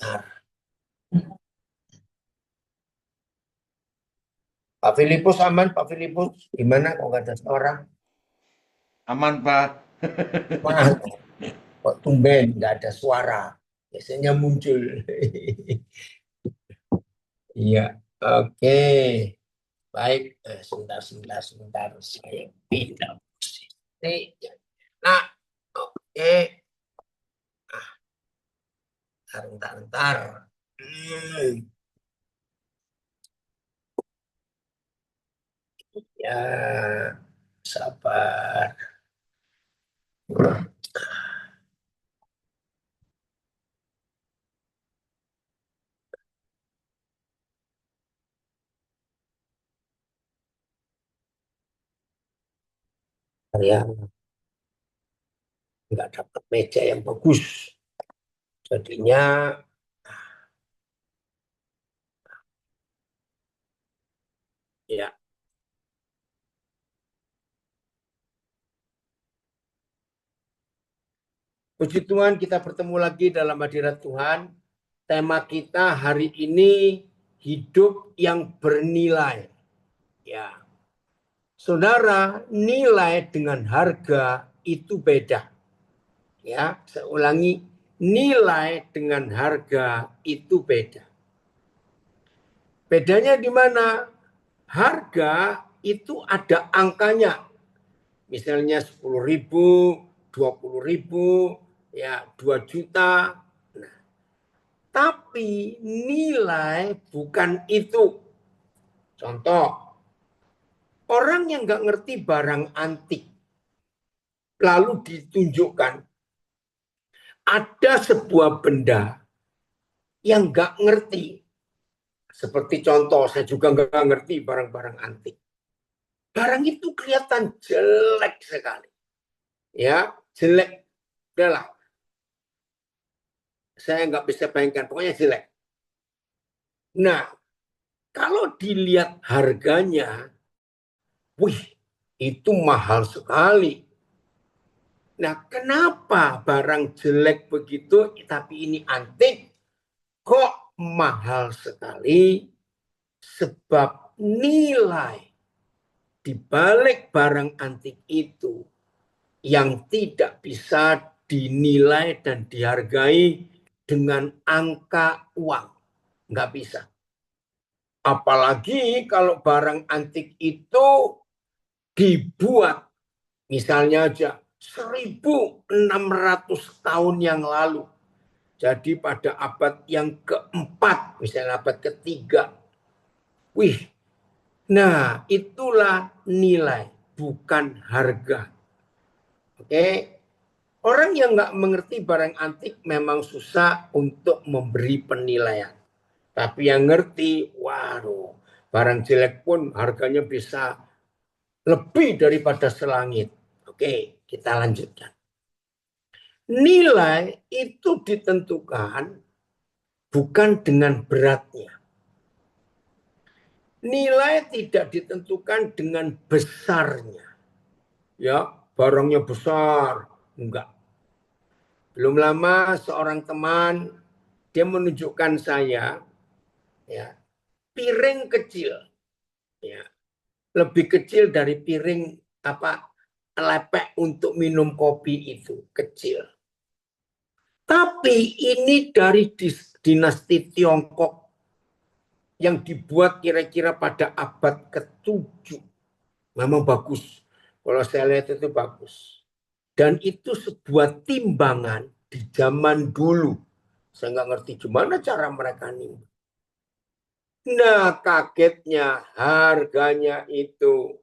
Bentar. Pak Filipus aman, Pak Filipus. Gimana kok nggak ada suara? Aman, Pak. Wah, kok tumben nggak ada suara. Biasanya muncul. Iya, oke. Baik, sebentar. Saya pindah posisi. Nah, oke. Bentar. Hmm, ya, sabar. Saya nggak dapat meja yang bagus. Jadinya, ya. Puji Tuhan, kita bertemu lagi dalam hadirat Tuhan. Tema kita hari ini hidup yang bernilai. Ya, saudara, nilai dengan harga itu beda. Ya, saya ulangi, nilai dengan harga itu beda. Bedanya di mana? Harga itu ada angkanya. Misalnya 10.000, 20.000, ya 2 juta. Tapi nilai bukan itu. Contoh, orang yang nggak ngerti barang antik, lalu ditunjukkan ada sebuah benda yang nggak ngerti. Seperti contoh, saya juga nggak ngerti barang-barang antik. Barang itu kelihatan jelek sekali. Ya, jelek. Udahlah, saya nggak bisa bayangkan, pokoknya jelek. Nah, kalau dilihat harganya, wih, itu mahal sekali. Nah, kenapa barang jelek begitu, tapi ini antik, kok mahal sekali? Sebab nilai di balik barang antik itu yang tidak bisa dinilai dan dihargai dengan angka uang. Nggak bisa. Apalagi kalau barang antik itu dibuat, misalnya aja 1.600 tahun yang lalu. Jadi pada abad yang keempat, misalnya abad ketiga. Wih, nah itulah nilai, bukan harga. Oke, orang yang nggak mengerti barang antik memang susah untuk memberi penilaian. Tapi yang ngerti, waduh, barang jelek pun harganya bisa lebih daripada selangit. Oke, kita lanjutkan. Nilai itu ditentukan bukan dengan beratnya. Nilai tidak ditentukan dengan besarnya. Ya, barangnya besar, enggak. Belum lama seorang teman dia menunjukkan saya ya, piring kecil, ya, lebih kecil dari piring apa lepek untuk minum kopi itu, kecil. Tapi ini dari dinasti Tiongkok yang dibuat kira-kira pada abad ke-7. Memang bagus. Kalau saya lihat itu bagus. Dan itu sebuah timbangan di zaman dulu. Saya nggak ngerti gimana cara mereka nimbang. Nah, kagetnya harganya itu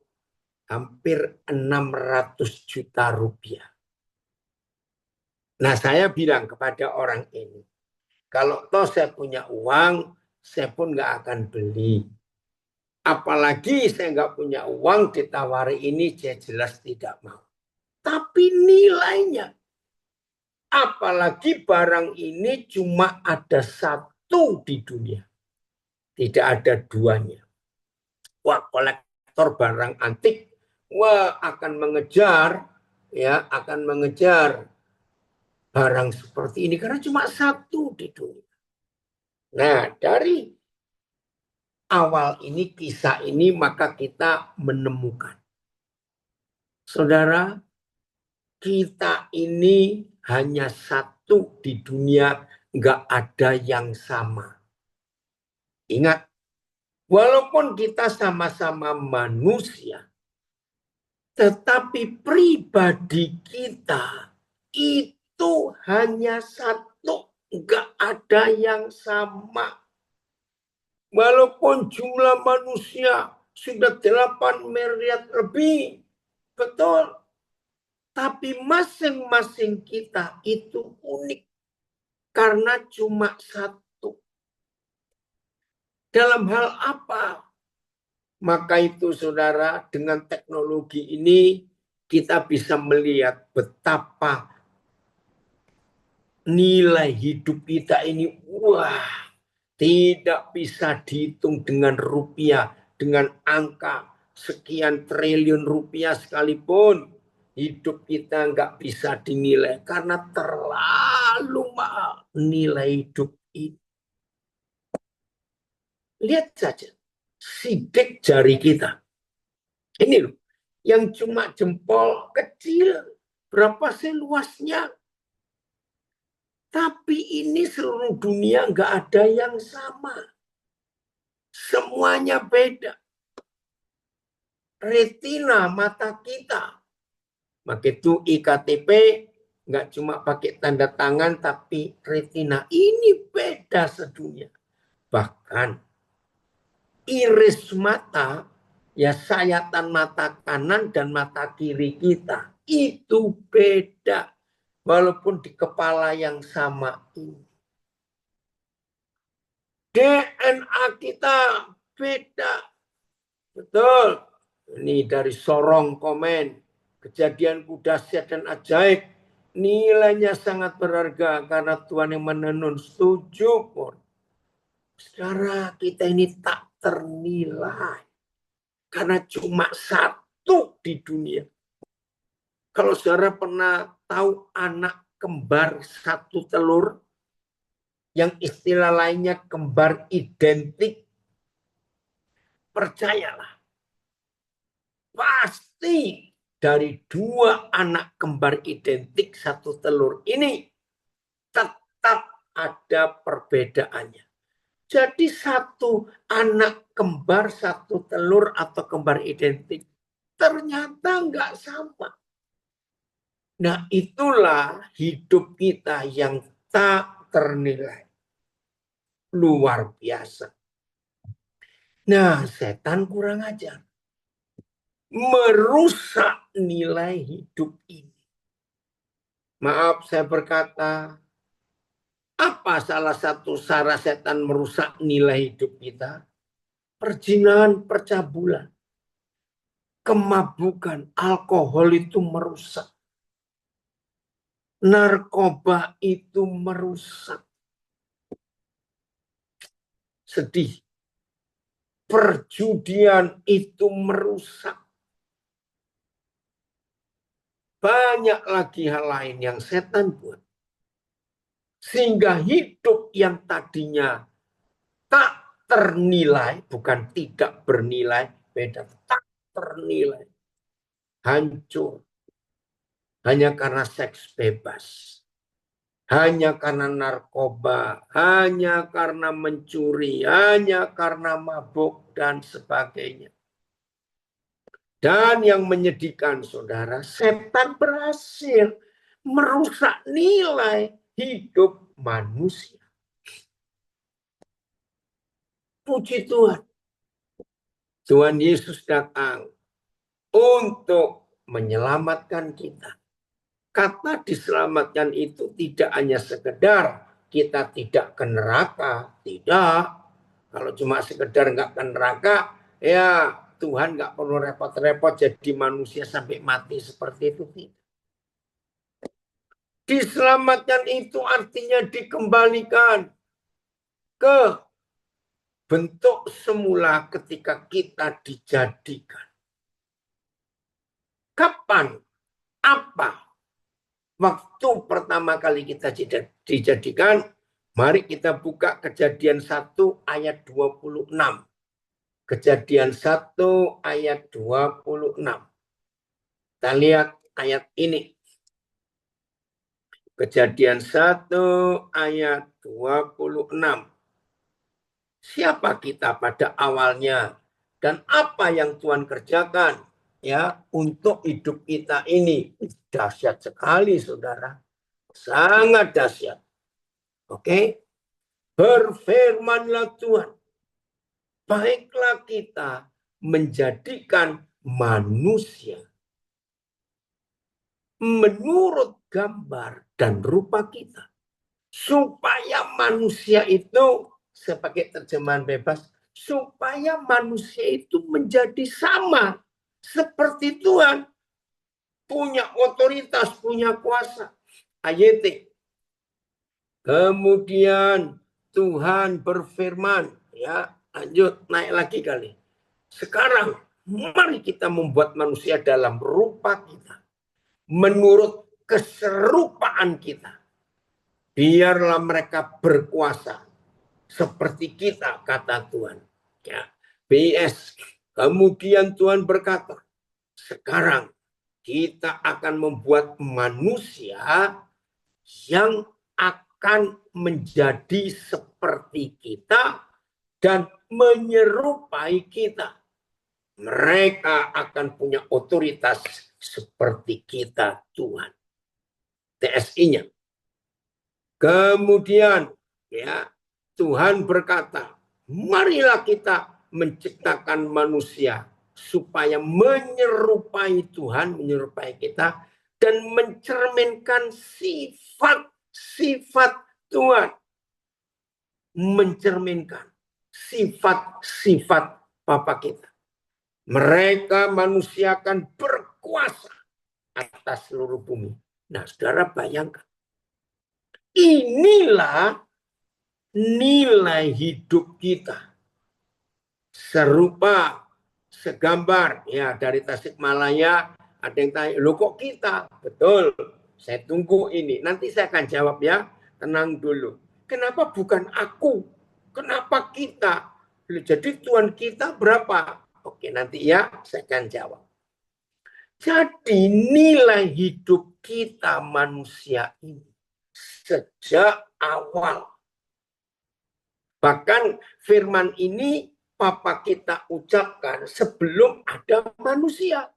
hampir 600 juta rupiah. Nah, saya bilang kepada orang ini, kalau toh saya punya uang, saya pun nggak akan beli. Apalagi saya nggak punya uang, ditawari ini, saya jelas tidak mau. Tapi nilainya, apalagi barang ini cuma ada satu di dunia. Tidak ada duanya. Wah, kolektor barang antik, wah akan mengejar, ya akan mengejar barang seperti ini karena cuma satu di dunia. Nah, dari awal ini, kisah ini, maka kita menemukan. Saudara, kita ini hanya satu di dunia, nggak ada yang sama. Ingat, walaupun kita sama-sama manusia, tetapi pribadi kita itu hanya satu, nggak ada yang sama. Walaupun jumlah manusia sudah 8 miliar lebih, betul. Tapi masing-masing kita itu unik karena cuma satu. Dalam hal apa? Maka itu saudara, dengan teknologi ini kita bisa melihat betapa nilai hidup kita ini, wah, tidak bisa dihitung dengan rupiah, dengan angka sekian triliun rupiah sekalipun. Hidup kita nggak bisa dinilai karena terlalu mahal nilai hidup ini. Lihat saja sidik jari kita. Ini loh, yang cuma jempol kecil, berapa sih luasnya? Tapi ini seluruh dunia nggak ada yang sama. Semuanya beda. Retina mata kita. Maka itu IKTP nggak cuma pakai tanda tangan, tapi retina ini beda sedunia. Bahkan iris mata, ya sayatan mata kanan dan mata kiri kita itu beda. Walaupun di kepala yang sama ini. DNA kita beda. Betul. Ini dari Sorong komen. Kejadianku dahsyat dan ajaib. Nilainya sangat berharga karena Tuhan yang menenun. Setuju pun. Saudara, kita ini tak ternilai. Karena cuma satu di dunia. Kalau saudara pernah tahu anak kembar satu telur, yang istilah lainnya kembar identik, percayalah, pasti dari dua anak kembar identik satu telur ini tetap ada perbedaannya. Jadi satu anak kembar satu telur atau kembar identik ternyata nggak sama. Nah, itulah hidup kita yang tak ternilai. Luar biasa. Nah, setan kurang ajar. Merusak nilai hidup ini. Maaf saya berkata, apa salah satu cara setan merusak nilai hidup kita? Perzinahan, percabulan, kemabukan, alkohol itu merusak. Narkoba itu merusak. Sedih. Perjudian itu merusak. Banyak lagi hal lain yang setan buat. Sehingga hidup yang tadinya tak ternilai, bukan tidak bernilai, beda, tak ternilai, hancur. Hanya karena seks bebas. Hanya karena narkoba, hanya karena mencuri, hanya karena mabuk, dan sebagainya. Dan yang menyedihkan, saudara, setan berhasil merusak nilai hidup manusia. Puji Tuhan. Tuhan Yesus datang untuk menyelamatkan kita. Kata diselamatkan itu tidak hanya sekedar kita tidak ke neraka. Tidak. Kalau cuma sekedar nggak ke neraka, ya Tuhan nggak perlu repot-repot jadi manusia sampai mati seperti itu. Diselamatkan itu artinya dikembalikan ke bentuk semula ketika kita dijadikan. Kapan? Apa? Waktu pertama kali kita dijadikan, Mari kita buka Kejadian 1 ayat 26. Kejadian 1 ayat 26. Kita lihat ayat ini. Kejadian 1 ayat 26. Siapa kita pada awalnya dan apa yang Tuhan kerjakan ya untuk hidup kita ini. Dahsyat sekali, Saudara. Sangat dahsyat. Oke? Berfirmanlah Tuhan, baiklah kita menjadikan manusia menurut gambar dan rupa kita. Supaya manusia itu, sebagai terjemahan bebas, supaya manusia itu menjadi sama seperti Tuhan. Punya otoritas, punya kuasa. Ayat. Kemudian Tuhan berfirman, ya, lanjut naik lagi kali. Sekarang mari kita membuat manusia dalam rupa kita, menurut keserupaan kita. Biarlah mereka berkuasa seperti kita, kata Tuhan. Ya. BS. Kemudian Tuhan berkata, sekarang kita akan membuat manusia yang akan menjadi seperti kita dan menyerupai kita. Mereka akan punya otoritas seperti kita, Tuhan. TSI-nya. Kemudian ya Tuhan berkata, marilah kita menciptakan manusia supaya menyerupai Tuhan, menyerupai kita dan mencerminkan sifat-sifat Tuhan. Mencerminkan sifat-sifat Bapa kita. Mereka manusia akan berkuasa atas seluruh bumi. Nah, saudara bayangkan. Inilah nilai hidup kita. Serupa, segambar. Ya, dari Tasikmalaya ada yang tanya, loh kok kita? Betul, saya tunggu ini. Nanti saya akan jawab ya. Tenang dulu. Kenapa bukan aku? Kenapa kita? Jadi Tuhan kita berapa? Oke, nanti ya saya akan jawab. Jadi nilai hidup kita manusia ini sejak awal. Bahkan firman ini Papa kita ucapkan sebelum ada manusia.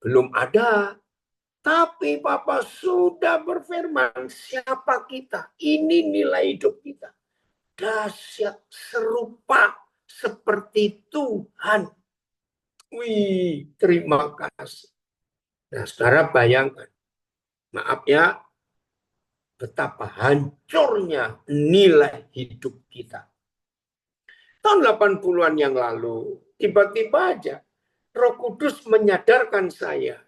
Belum ada. Tapi Papa sudah berfirman, siapa kita? Ini nilai hidup kita. Dahsyat, serupa seperti Tuhan. Wih, terima kasih. Nah, saudara bayangkan. Maaf ya, betapa hancurnya nilai hidup kita. Tahun 80-an yang lalu, tiba-tiba aja Roh Kudus menyadarkan saya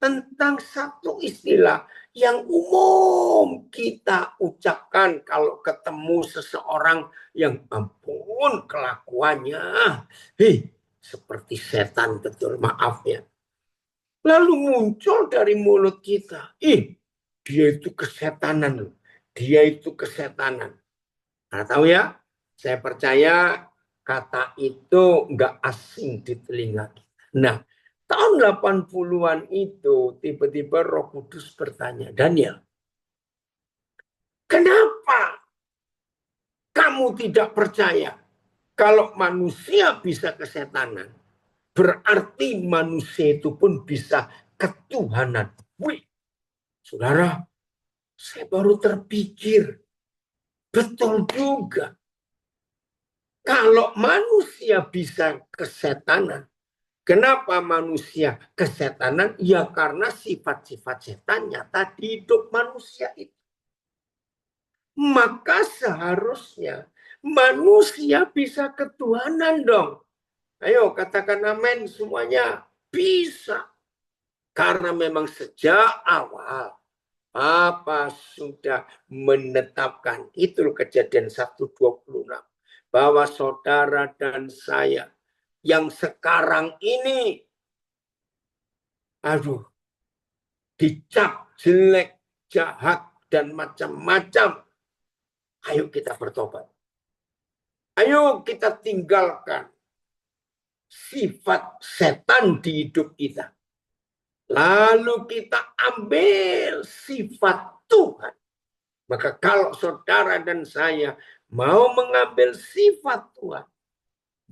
tentang satu istilah yang umum kita ucapkan kalau ketemu seseorang yang ampun kelakuannya. Seperti setan betul, maaf ya. Lalu muncul dari mulut kita, dia itu kesetanan. Dia itu kesetanan. Nah, tahu ya, saya percaya kata itu nggak asing di telinga kita. Nah, tahun 80-an itu tiba-tiba Roh Kudus bertanya, Daniel, kenapa kamu tidak percaya kalau manusia bisa kesetanan? Berarti manusia itu pun bisa ketuhanan. Wih, saudara, saya baru terpikir. Betul juga. Kalau manusia bisa kesetanan, kenapa manusia kesetanan? Ya karena sifat-sifat setan nyata di hidup manusia itu. Maka seharusnya manusia bisa ketuhanan dong. Ayo katakan amin semuanya. Bisa. Karena memang sejak awal Papa sudah menetapkan. Itu Kejadian 1:26. Bahwa saudara dan saya yang sekarang ini dicap jelek, jahat, dan macam-macam. Ayo kita bertobat. Ayo kita tinggalkan sifat setan di hidup kita. Lalu kita ambil sifat Tuhan. Maka kalau saudara dan saya mau mengambil sifat Tuhan,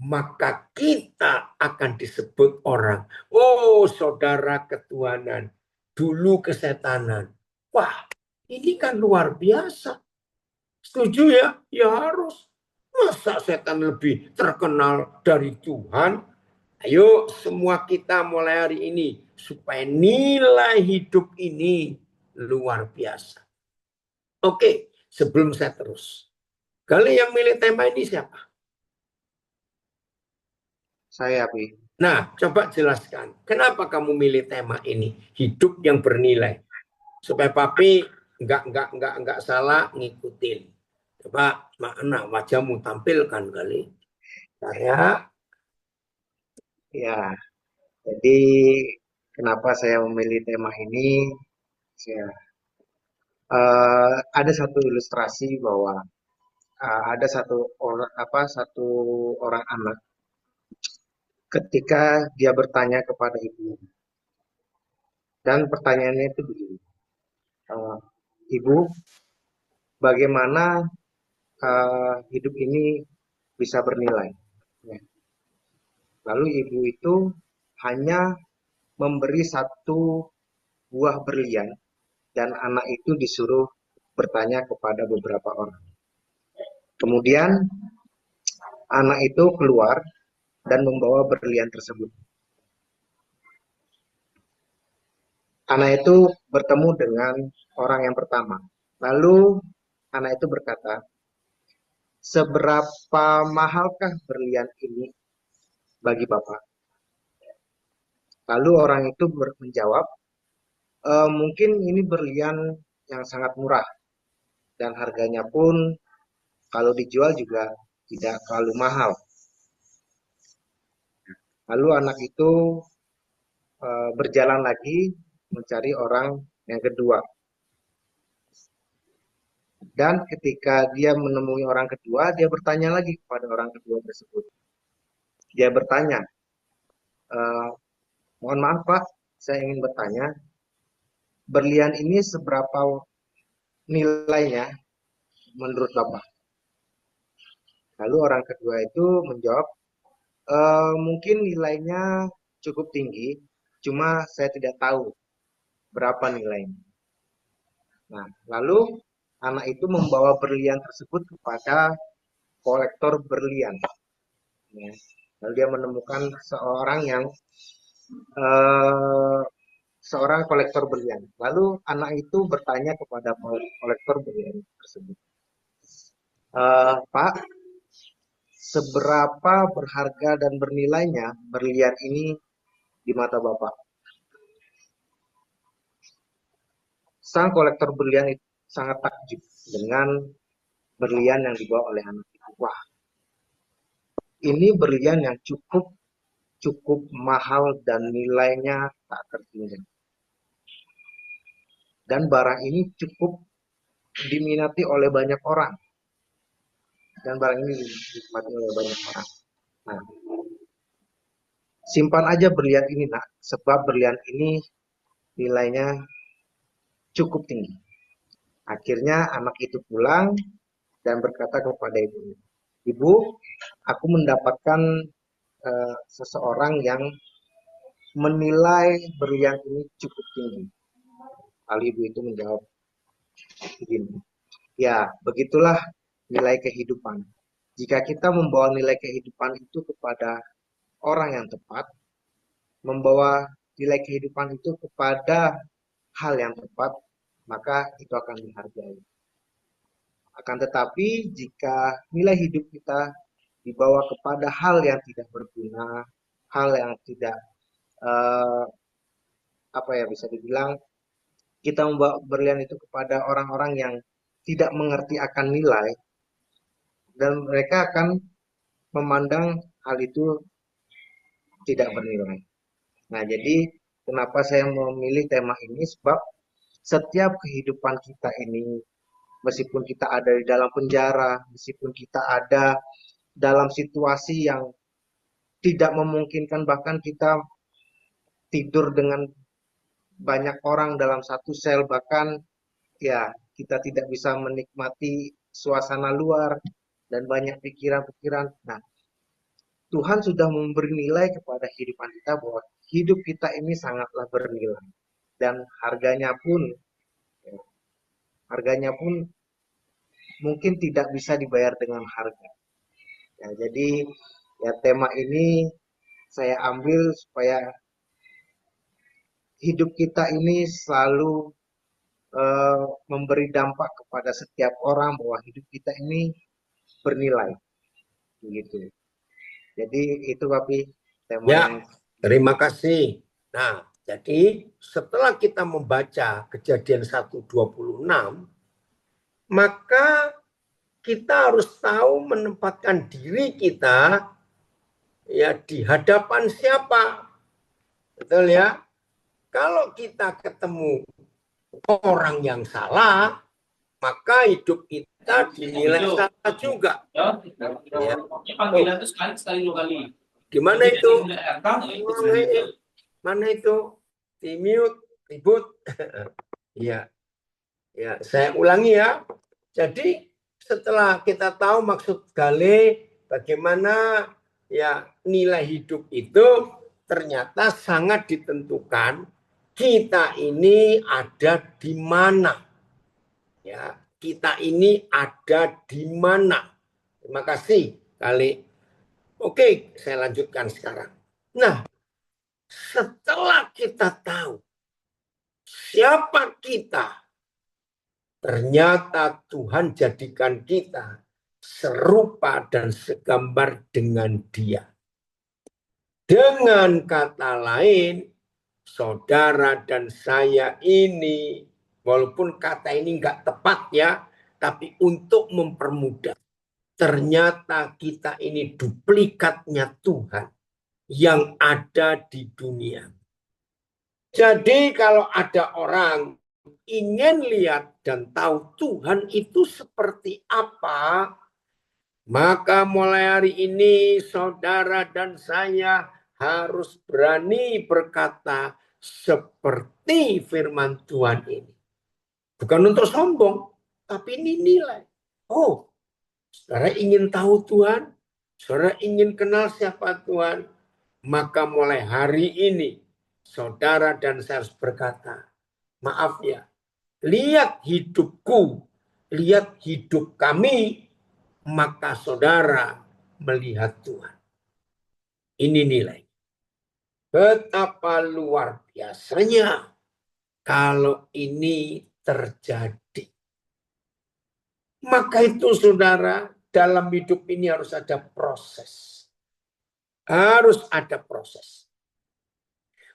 maka kita akan disebut orang. Oh, saudara ketuhanan, dulu kesetanan. Wah, ini kan luar biasa. Setuju ya? Ya harus. Masa setan lebih terkenal dari Tuhan? Ayo semua kita mulai hari ini supaya nilai hidup ini luar biasa. Oke, sebelum saya terus. Kali yang milih tema ini siapa? Saya, Pi. Nah, coba jelaskan. Kenapa kamu milih tema ini? Hidup yang bernilai. Supaya Papi nggak salah ngikutin. Coba makna wajahmu tampilkan kali. Saya. Ya, jadi kenapa saya memilih tema ini? Ada satu ilustrasi bahwa ada satu orang anak ketika dia bertanya kepada ibu, dan pertanyaannya itu begini, Ibu, bagaimana hidup ini bisa bernilai? Ya. Lalu ibu itu hanya memberi satu buah berlian dan anak itu disuruh bertanya kepada beberapa orang. Kemudian anak itu keluar dan membawa berlian tersebut. Anak itu bertemu dengan orang yang pertama. Lalu anak itu berkata, "Seberapa mahalkah berlian ini bagi Bapak?" Lalu orang itu menjawab, "Mungkin ini berlian yang sangat murah dan harganya pun kalau dijual juga tidak terlalu mahal." Lalu anak itu berjalan lagi mencari orang yang kedua. Dan ketika dia menemui orang kedua, dia bertanya lagi kepada orang kedua tersebut. Dia bertanya, "Mohon maaf Pak, saya ingin bertanya, berlian ini seberapa nilainya menurut Bapak?" Lalu orang kedua itu menjawab, "Mungkin nilainya cukup tinggi, cuma saya tidak tahu berapa nilainya." Nah, lalu anak itu membawa berlian tersebut kepada kolektor berlian. Ya. Lalu dia menemukan eh, seorang kolektor berlian. Lalu anak itu bertanya kepada kolektor berlian tersebut, "Pak, seberapa berharga dan bernilainya berlian ini di mata Bapak?" Sang kolektor berlian itu sangat takjub dengan berlian yang dibawa oleh anak itu. Wah, ini berlian yang cukup mahal dan nilainya tak terhingga. Dan barang ini cukup diminati oleh banyak orang. Dan barang ini dinikmati oleh banyak orang. Nah, simpan aja berlian ini nak, sebab berlian ini nilainya cukup tinggi. Akhirnya anak itu pulang dan berkata kepada ibunya, "Ibu, aku mendapatkan seseorang yang menilai berlian ini cukup tinggi." Lalu ibu itu menjawab begini, "Ya, begitulah nilai kehidupan. Jika kita membawa nilai kehidupan itu kepada orang yang tepat, membawa nilai kehidupan itu kepada hal yang tepat, maka itu akan dihargai. Akan tetapi jika nilai hidup kita dibawa kepada hal yang tidak berguna, hal yang tidak eh, bisa dibilang, kita membawa berlian itu kepada orang-orang yang tidak mengerti akan nilai, dan mereka akan memandang hal itu tidak bernilai." Nah, jadi kenapa saya memilih tema ini? Sebab setiap kehidupan kita ini meskipun kita ada di dalam penjara, meskipun kita ada dalam situasi yang tidak memungkinkan, bahkan kita tidur dengan banyak orang dalam satu sel, bahkan ya kita tidak bisa menikmati suasana luar dan banyak pikiran-pikiran. Nah, Tuhan sudah memberi nilai kepada kehidupan kita bahwa hidup kita ini sangatlah bernilai dan ya, harganya pun mungkin tidak bisa dibayar dengan harga. Ya, jadi ya tema ini saya ambil supaya hidup kita ini selalu memberi dampak kepada setiap orang bahwa hidup kita ini bernilai, begitu. Jadi itu Papi tema Ya, yang terima kasih. Nah, jadi setelah kita membaca Kejadian 1:26, maka kita harus tahu menempatkan diri kita ya di hadapan siapa. Betul ya? Kalau kita ketemu orang yang salah, maka hidup kita dinilai salah juga. Ya. Panggilan itu sekali dua kali. Gimana itu? Mana itu? Di mute, ribut. Ya, ya. Saya ulangi ya. Jadi setelah kita tahu maksud Gale, bagaimana ya nilai hidup itu ternyata sangat ditentukan kita ini ada di mana. Ya, kita ini ada di mana. Terima kasih Gale. Oke, saya lanjutkan sekarang. Nah, setelah kita tahu siapa kita, ternyata Tuhan jadikan kita serupa dan segambar dengan Dia. Dengan kata lain, saudara dan saya ini, walaupun kata ini nggak tepat ya, tapi untuk mempermudah. Ternyata kita ini duplikatnya Tuhan yang ada di dunia. Jadi kalau ada orang ingin lihat dan tahu Tuhan itu seperti apa, maka mulai hari ini saudara dan saya harus berani berkata seperti firman Tuhan ini. Bukan untuk sombong, tapi ini nilai. Oh, saudara ingin tahu Tuhan, saudara ingin kenal siapa Tuhan, maka mulai hari ini saudara dan saya harus berkata, maaf ya, lihat hidupku, lihat hidup kami, maka saudara melihat Tuhan. Ini nilai. Betapa luar biasanya kalau ini terjadi. Maka itu saudara, dalam hidup ini harus ada proses. Harus ada proses.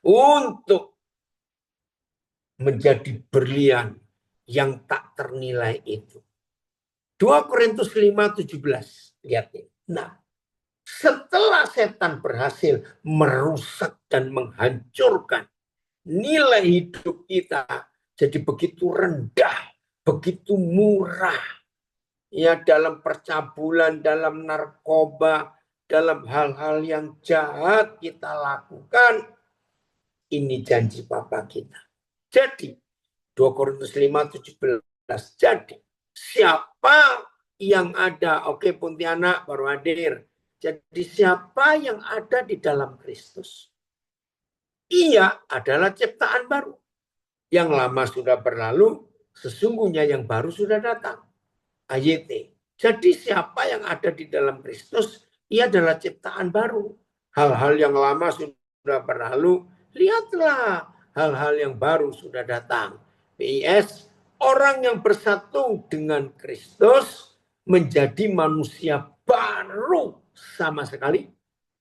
Untuk menjadi berlian yang tak ternilai itu. 2 Korintus 5:17. Lihat ini. Nah, setelah setan berhasil merusak dan menghancurkan nilai hidup kita jadi begitu rendah, begitu murah, ya dalam percabulan, dalam narkoba, dalam hal-hal yang jahat kita lakukan, ini janji Bapa kita. Jadi 2 Korintus 5:17. Jadi siapa yang ada, oke Pontianak baru hadir. Jadi siapa yang ada di dalam Kristus? Ia adalah ciptaan baru. Yang lama sudah berlalu, sesungguhnya yang baru sudah datang. AYT. Jadi siapa yang ada di dalam Kristus, ia adalah ciptaan baru. Hal-hal yang lama sudah berlalu, lihatlah hal-hal yang baru sudah datang. PIS, orang yang bersatu dengan Kristus menjadi manusia baru sama sekali.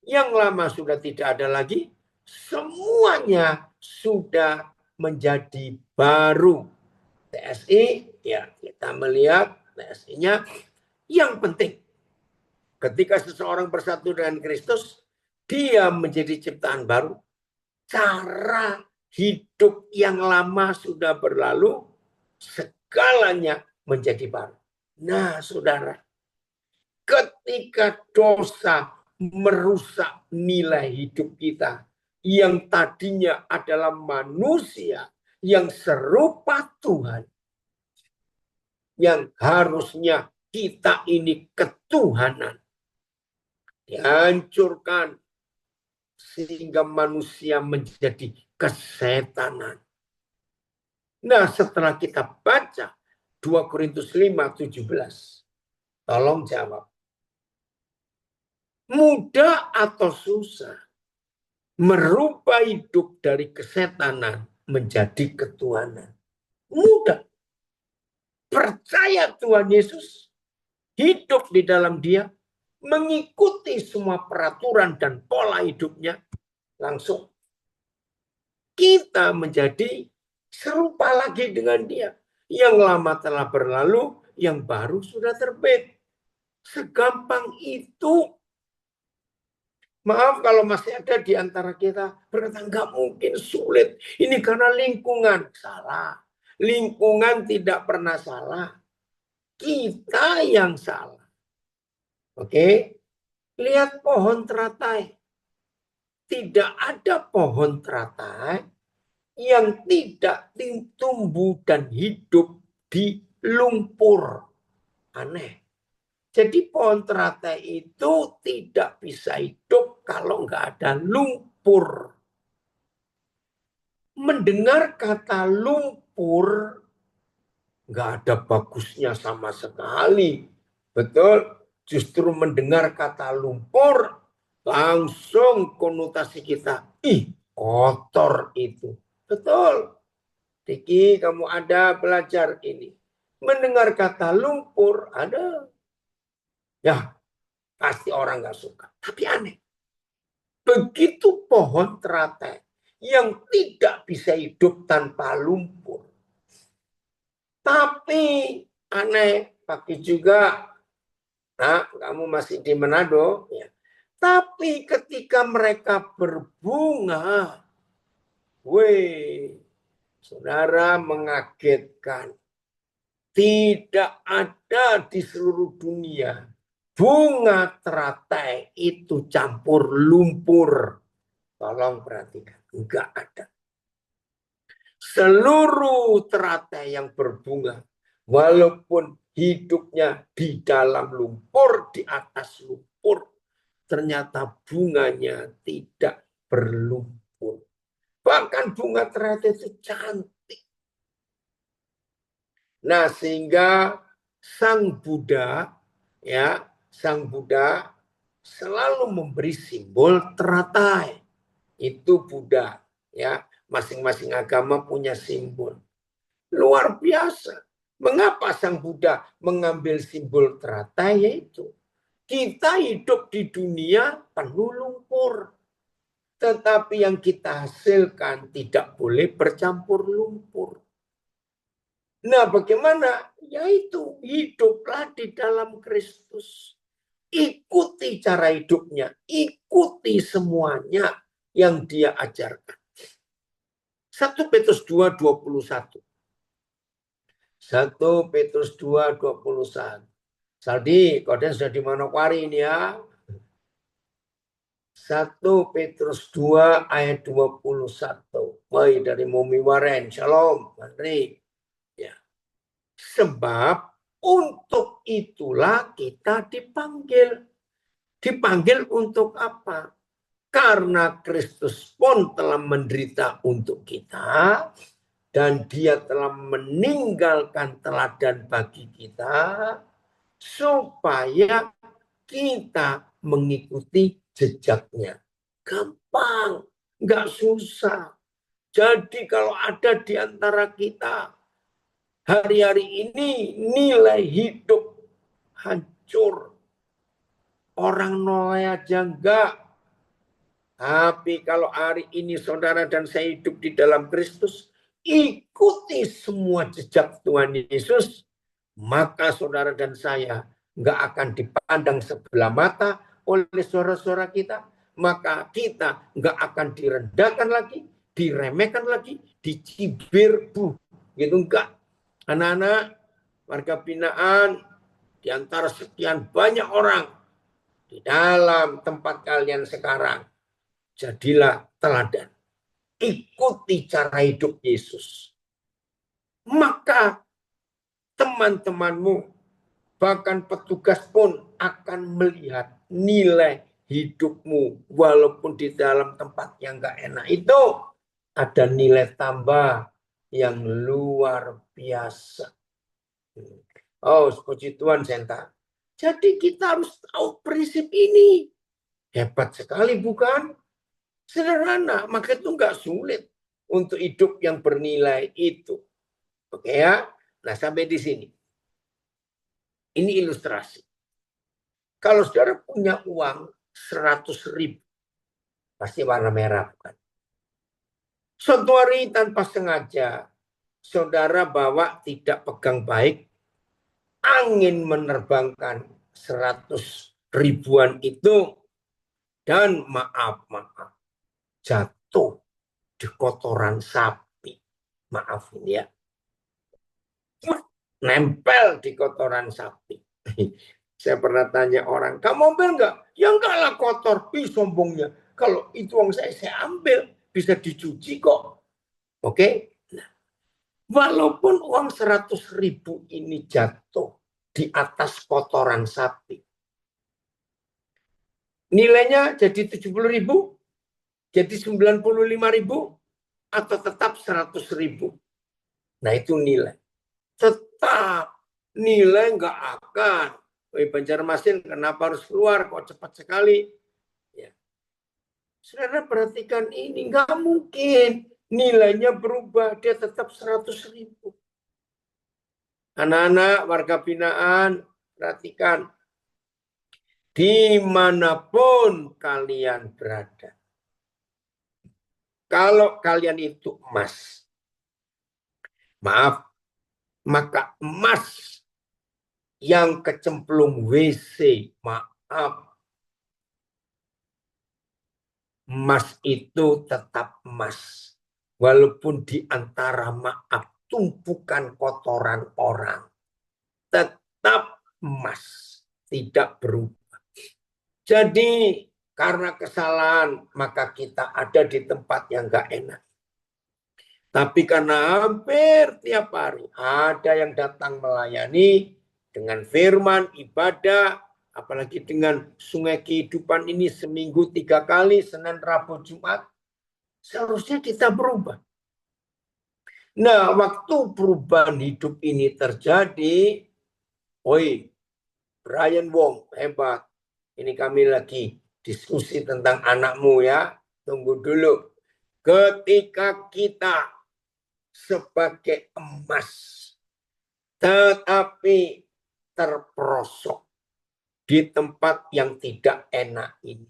Yang lama sudah tidak ada lagi, semuanya sudah menjadi baru. TSI, ya kita melihat TSI-nya yang penting. Ketika seseorang bersatu dengan Kristus, dia menjadi ciptaan baru. Cara hidup yang lama sudah berlalu, segalanya menjadi baru. Nah, saudara, ketika dosa merusak nilai hidup kita, yang tadinya adalah manusia yang serupa Tuhan, yang harusnya kita ini ketuhanan, dihancurkan sehingga manusia menjadi kesetanan. Nah, setelah kita baca 2 Korintus 5:17, tolong jawab. Mudah atau susah merubah hidup dari kesetanan menjadi ketuhanan? Mudah. Percaya Tuhan Yesus, hidup di dalam Dia, mengikuti semua peraturan dan pola hidupnya, langsung kita menjadi serupa lagi dengan Dia. Yang lama telah berlalu, yang baru sudah terbit. Segampang itu. Maaf kalau masih ada di antara kita berkata nggak mungkin, sulit. Ini karena lingkungan. Salah. Lingkungan tidak pernah salah. Kita yang salah. Oke? Lihat pohon teratai. Tidak ada pohon teratai yang tidak tumbuh dan hidup di lumpur. Aneh. Jadi pohon teratai itu tidak bisa hidup kalau nggak ada lumpur. Mendengar kata lumpur nggak ada bagusnya sama sekali. Betul? Justru mendengar kata lumpur langsung konotasi kita, ih kotor itu. Betul. Diki, kamu ada belajar ini. Mendengar kata lumpur ada. Ya, pasti orang nggak suka. Tapi aneh. Begitu pohon teratai yang tidak bisa hidup tanpa lumpur. Tapi aneh, pakai juga. Nah, kamu masih di Manado. Ya. Tapi ketika mereka berbunga, weh, saudara, mengagetkan. Tidak ada di seluruh dunia bunga teratai itu campur lumpur. Tolong perhatikan, enggak ada. Seluruh teratai yang berbunga, walaupun hidupnya di dalam lumpur, di atas lumpur, ternyata bunganya tidak berlumpur. Bahkan bunga teratai itu cantik. Nah, sehingga Sang Buddha, ya, Sang Buddha selalu memberi simbol teratai. Itu Buddha, ya. Masing-masing agama punya simbol. Luar biasa. Mengapa Sang Buddha mengambil simbol teratai? Yaitu kita hidup di dunia penuh lumpur. Tetapi yang kita hasilkan tidak boleh bercampur lumpur. Nah, bagaimana? Yaitu hiduplah di dalam Kristus. Ikuti cara hidupnya, ikuti semuanya yang Dia ajarkan. 1 Petrus 2:21. 1 Petrus 2:21. Saldi, kode sudah di Manokwari ini ya. 1 Petrus 2 ayat 21. Woi, dari Mumi Waren. Shalom, Andri. Ya. Sebab untuk itulah kita dipanggil. Dipanggil untuk apa? Karena Kristus pun telah menderita untuk kita dan Dia telah meninggalkan teladan bagi kita supaya kita mengikuti jejaknya. Gampang, nggak susah. Jadi kalau ada di antara kita hari-hari ini nilai hidup hancur, orang nolai aja enggak. Tapi kalau hari ini saudara dan saya hidup di dalam Kristus, ikuti semua jejak Tuhan Yesus, maka saudara dan saya enggak akan dipandang sebelah mata oleh saudara-saudara kita, maka kita enggak akan direndahkan lagi, diremehkan lagi, dicibir, gitu enggak. Anak-anak, warga binaan, di antara sekian banyak orang di dalam tempat kalian sekarang, jadilah teladan. Ikuti cara hidup Yesus. Maka teman-temanmu, bahkan petugas pun akan melihat nilai hidupmu. Walaupun di dalam tempat yang gak enak itu ada nilai tambah yang luar biasa. Oh, puji Tuhan, Senta. Jadi kita harus tahu prinsip ini. Hebat sekali, bukan? Sederhana, maka itu nggak sulit untuk hidup yang bernilai itu. Oke ya? Nah, sampai di sini. Ini ilustrasi. Kalau saudara punya uang 100.000, pasti warna merah, bukan? Suatu hari tanpa sengaja, saudara bawa tidak pegang baik, angin menerbangkan 100.000-an itu, dan maaf, jatuh di kotoran sapi. Maafin ya. Nempel di kotoran sapi. Saya pernah tanya orang, kamu ambil nggak? Ya enggak lah, kotor. Ih, sombongnya. Kalau itu uang saya ambil. Bisa dicuci kok. Oke? Nah, walaupun uang 100.000 ini jatuh di atas kotoran sapi, nilainya jadi 70.000, jadi 95.000, atau tetap 100.000. Nah, itu nilai. Tetap nilai nggak akan. Woi, Banjarmasin, kenapa harus keluar? Kok cepat sekali? Ya. Saudara perhatikan ini, nggak mungkin nilainya berubah, dia tetap 100.000. Anak-anak warga binaan, perhatikan, dimanapun kalian berada, kalau kalian itu emas, maaf, maka emas yang kecemplung WC, maaf, emas itu tetap emas. Walaupun di antara, maaf, tumpukan kotoran orang, tetap emas, tidak berubah. Jadi karena kesalahan, maka kita ada di tempat yang gak enak. Tapi karena hampir tiap hari ada yang datang melayani dengan firman, ibadah, apalagi dengan sungai kehidupan ini seminggu 3 kali, Senin, Rabu, Jumat, seharusnya kita berubah. Nah, waktu perubahan hidup ini terjadi, oi, Brian Wong, hebat. Ini kami lagi diskusi tentang anakmu ya. Tunggu dulu. Ketika kita sebagai emas, tetapi terperosok di tempat yang tidak enak ini.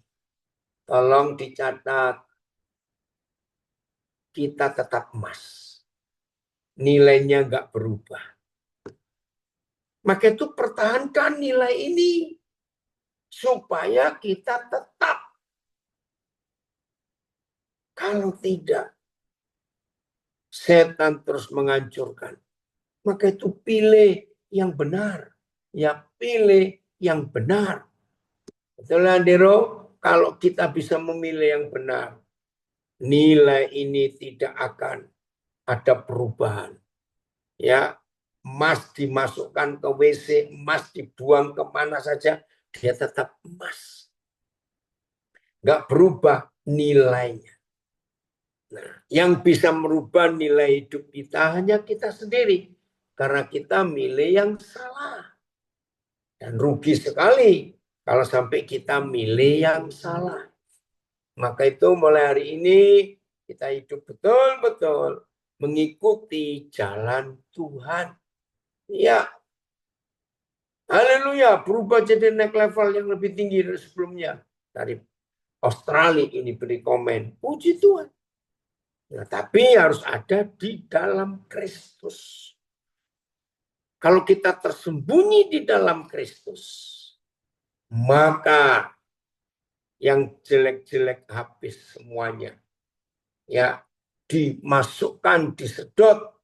Tolong dicatat, kita tetap emas. Nilainya nggak berubah. Maka itu pertahankan nilai ini supaya kita tetap. Kalau tidak, setan terus menghancurkan. Maka itu pilih yang benar. Ya, pilih yang benar. Betul, Andero? Kalau kita bisa memilih yang benar, nilai ini tidak akan ada perubahan. Ya, emas dimasukkan ke WC, emas dibuang kemana saja, dia tetap emas. Nggak berubah nilainya. Nah, yang bisa merubah nilai hidup kita hanya kita sendiri. Karena kita milih yang salah. Dan rugi sekali kalau sampai kita milih yang salah. Maka itu mulai hari ini kita hidup betul-betul mengikuti jalan Tuhan. Ya, haleluya, berubah jadi naik level yang lebih tinggi dari sebelumnya. Dari Australia ini beri komen, puji Tuhan. Nah, tapi harus ada di dalam Kristus. Kalau kita tersembunyi di dalam Kristus, maka yang jelek-jelek habis semuanya. Ya, dimasukkan, disedot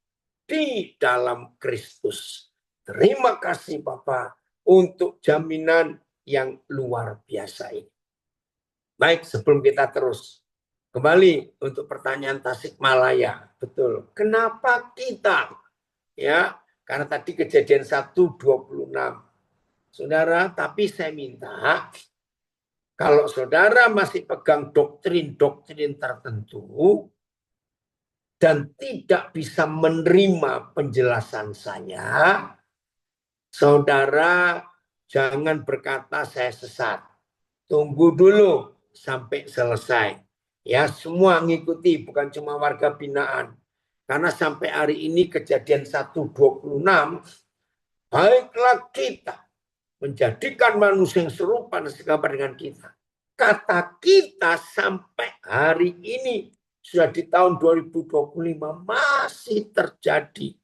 di dalam Kristus. Terima kasih Bapak untuk jaminan yang luar biasa ini. Baik, sebelum kita terus kembali untuk pertanyaan Tasikmalaya. Betul. Kenapa kita? Ya, karena tadi kejadian 1:26. Saudara, tapi saya minta kalau saudara masih pegang doktrin-doktrin tertentu dan tidak bisa menerima penjelasan saya, saudara jangan berkata saya sesat. Tunggu dulu sampai selesai. Ya, semua ngikuti, bukan cuma warga binaan. Karena sampai hari ini kejadian 1:26, baiklah kita menjadikan manusia yang serupa dan segambar dengan kita. Kata kita sampai hari ini, sudah di tahun 2025, masih terjadi.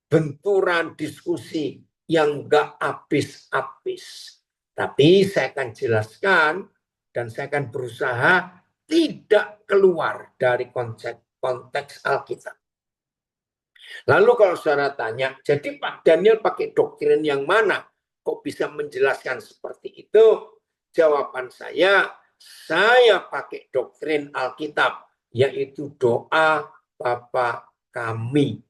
Benturan diskusi yang gak habis-habis. Tapi saya akan jelaskan dan saya akan berusaha tidak keluar dari konteks Alkitab. Lalu kalau saudara tanya, jadi Pak Daniel pakai doktrin yang mana? Kok bisa menjelaskan seperti itu? Jawaban saya pakai doktrin Alkitab, yaitu doa Bapa kami.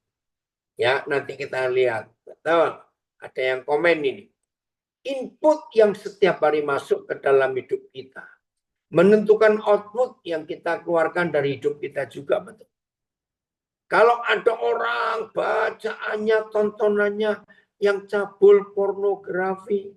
Ya, nanti kita lihat. Betul. Ada yang komen ini. Input yang setiap hari masuk ke dalam hidup kita menentukan output yang kita keluarkan dari hidup kita juga, betul. Kalau ada orang bacaannya, tontonannya yang cabul pornografi,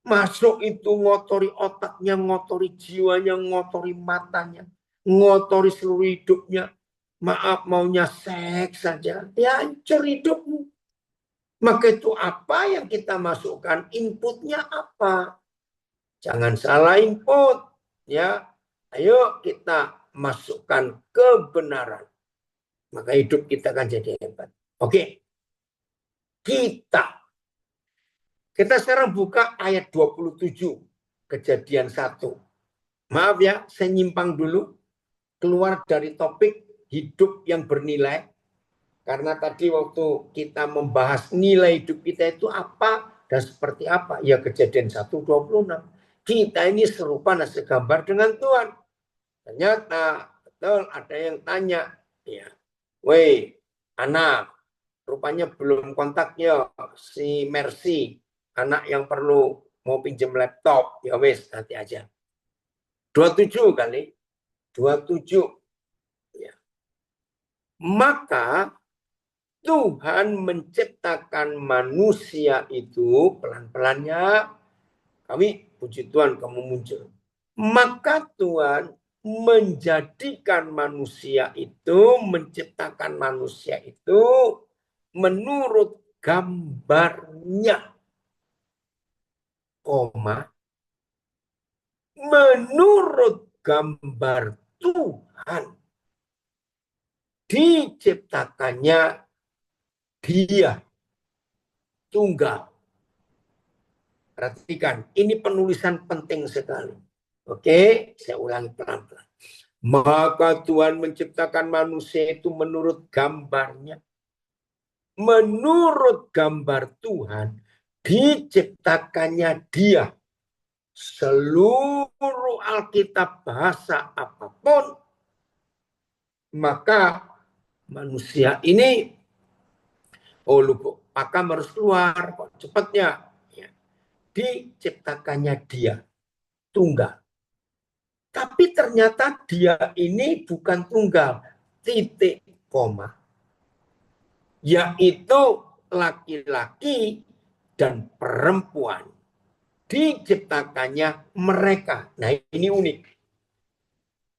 masuk itu ngotori otaknya, ngotori jiwanya, ngotori matanya, ngotori seluruh hidupnya. Maaf, maunya seks saja, ya hancur hidupmu. Maka itu apa yang kita masukkan, inputnya apa? Jangan salah input, ya. Ayo kita masukkan kebenaran. Maka hidup kita akan jadi hebat. Oke. Kita sekarang buka ayat 27. Kejadian 1. Maaf ya, saya nyimpang dulu. Keluar dari topik hidup yang bernilai. Karena tadi waktu kita membahas nilai hidup kita itu apa dan seperti apa. Ya kejadian 1:26. Kita ini serupa dan segambar dengan Tuhan. Ternyata betul ada yang tanya. Ya, weh, anak, rupanya belum kontaknya si Mercy, anak yang perlu mau pinjam laptop. Ya wes, nanti aja. 27 kali. 27. Ya. Maka Tuhan menciptakan manusia itu pelan-pelannya. Kami, puji Tuhan kamu muncul. Maka Tuhan menjadikan manusia itu, menciptakan manusia itu menurut gambarnya, menurut gambar Tuhan. Diciptakannya dia tunggal. Perhatikan, ini penulisan penting sekali. Oke, saya ulangi pelan-pelan. Maka Tuhan menciptakan manusia itu menurut gambarnya. Menurut gambar Tuhan, diciptakannya dia. Seluruh Alkitab bahasa apapun, maka manusia ini, oh lupa, pakam harus keluar, kok cepatnya. Ya. Diciptakannya dia, tunggal. Tapi ternyata dia ini bukan tunggal, titik koma. Yaitu laki-laki dan perempuan. Diciptakannya mereka. Nah ini unik.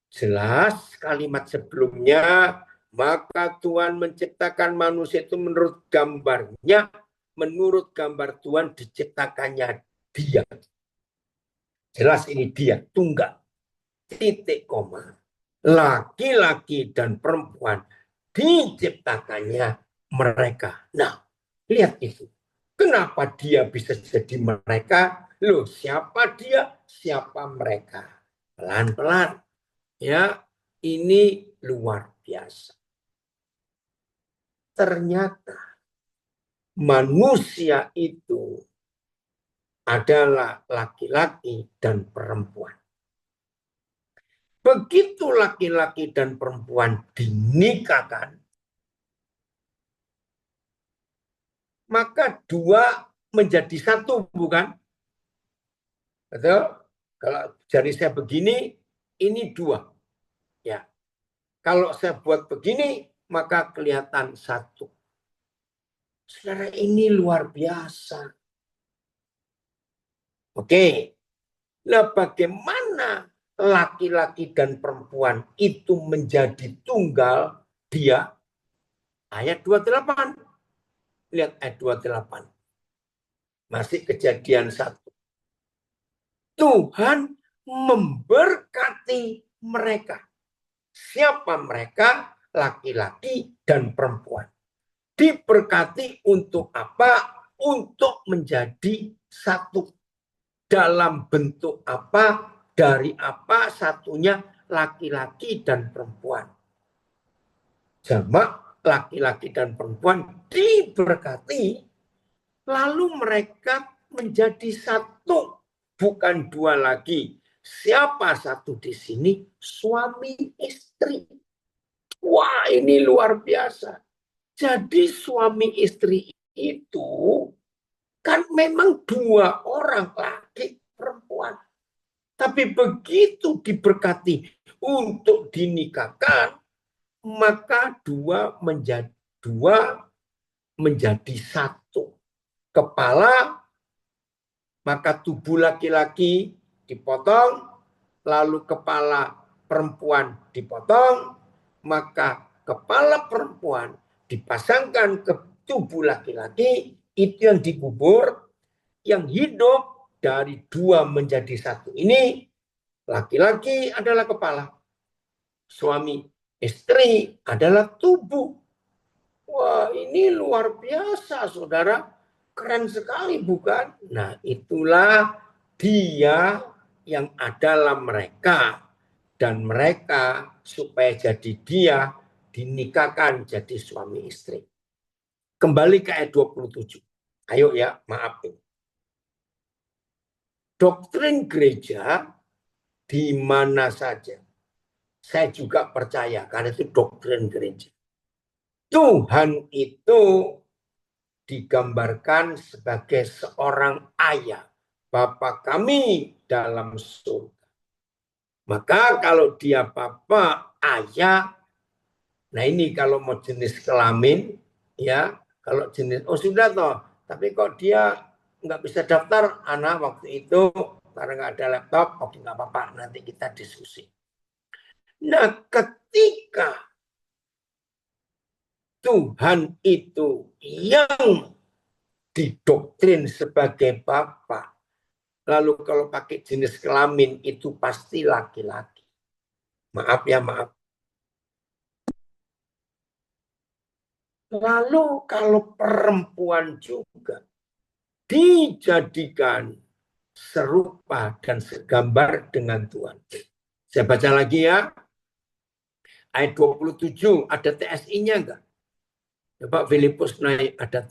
Jelas kalimat sebelumnya, maka Tuhan menciptakan manusia itu menurut gambarnya, menurut gambar Tuhan diciptakannya dia. Jelas ini dia, tunggal. Titik koma. Laki-laki dan perempuan diciptakannya mereka. Nah, lihat itu. Kenapa dia bisa jadi mereka? Loh, siapa dia? Siapa mereka? Pelan-pelan. Ya, ini luar biasa. ternyata manusia itu adalah laki-laki dan perempuan. Begitu laki-laki dan perempuan dinikahkan, maka dua menjadi satu, bukan? Betul? Kalau jari saya begini, ini dua. Ya. Kalau saya buat begini, maka kelihatan satu. Saudara, ini luar biasa. Oke. Nah, bagaimana laki-laki dan perempuan itu menjadi tunggal dia? Ayat 28. Lihat ayat 28. Masih Kejadian 1. Tuhan memberkati mereka. Siapa mereka? Laki-laki dan perempuan. Diberkati untuk apa? Untuk menjadi satu. Dalam bentuk apa? Dari apa? Satunya laki-laki dan perempuan. Jamak laki-laki dan perempuan diberkati, lalu mereka menjadi satu, bukan dua lagi. Siapa satu di sini? Suami istri. Wah, ini luar biasa. Jadi suami istri itu kan memang dua orang, laki perempuan. Tapi begitu diberkati untuk dinikahkan, maka dua menjadi satu. Kepala, maka tubuh laki-laki dipotong, lalu kepala perempuan dipotong, maka kepala perempuan dipasangkan ke tubuh laki-laki, itu yang dikubur, yang hidup dari dua menjadi satu ini, laki-laki adalah kepala, suami istri adalah tubuh. Wah, ini luar biasa, saudara. Keren sekali, bukan? Nah, itulah dia yang adalah mereka. Dan mereka supaya jadi dia dinikahkan jadi suami istri. Kembali ke ayat 27. Ayo ya, maaf. Doktrin gereja di mana saja. Saya juga percaya, karena itu doktrin gereja. Tuhan itu digambarkan sebagai seorang ayah, Bapa kami dalam surga. Maka kalau dia Bapa, ayah, nah ini kalau mau jenis kelamin, ya, kalau jenis, oh sudah toh, tapi kok dia nggak bisa daftar, anak waktu itu, karena nggak ada laptop, oke nggak apa-apa, nanti kita diskusi. Nah, ketika Tuhan itu yang didoktrin sebagai Bapa, lalu kalau pakai jenis kelamin itu pasti laki-laki. Maaf ya, maaf. Lalu kalau perempuan juga dijadikan serupa dan segambar dengan Tuhan. Saya baca lagi ya. Ayat 27, ada TSI-nya enggak? Coba Filipus naik, ada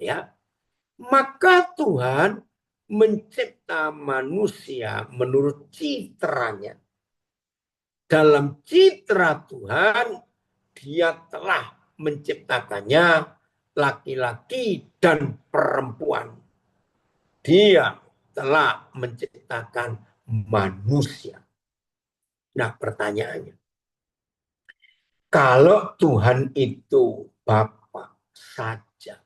ya. Maka Tuhan mencipta manusia menurut citranya. Dalam citra Tuhan, dia telah menciptakannya laki-laki dan perempuan. Dia telah menciptakan manusia. Nah, pertanyaannya, kalau Tuhan itu Bapa saja,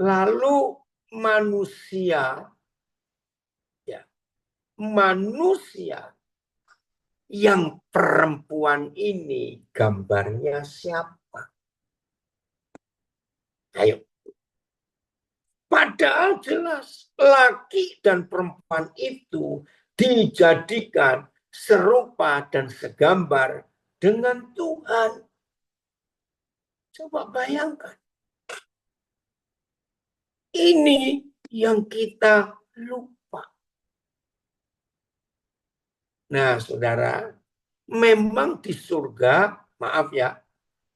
lalu manusia yang perempuan ini gambarnya siapa? Ayo. Padahal jelas laki dan perempuan itu dijadikan serupa dan segambar dengan Tuhan. Coba bayangkan. Ini yang kita lupa. Nah, saudara, memang di surga, maaf ya,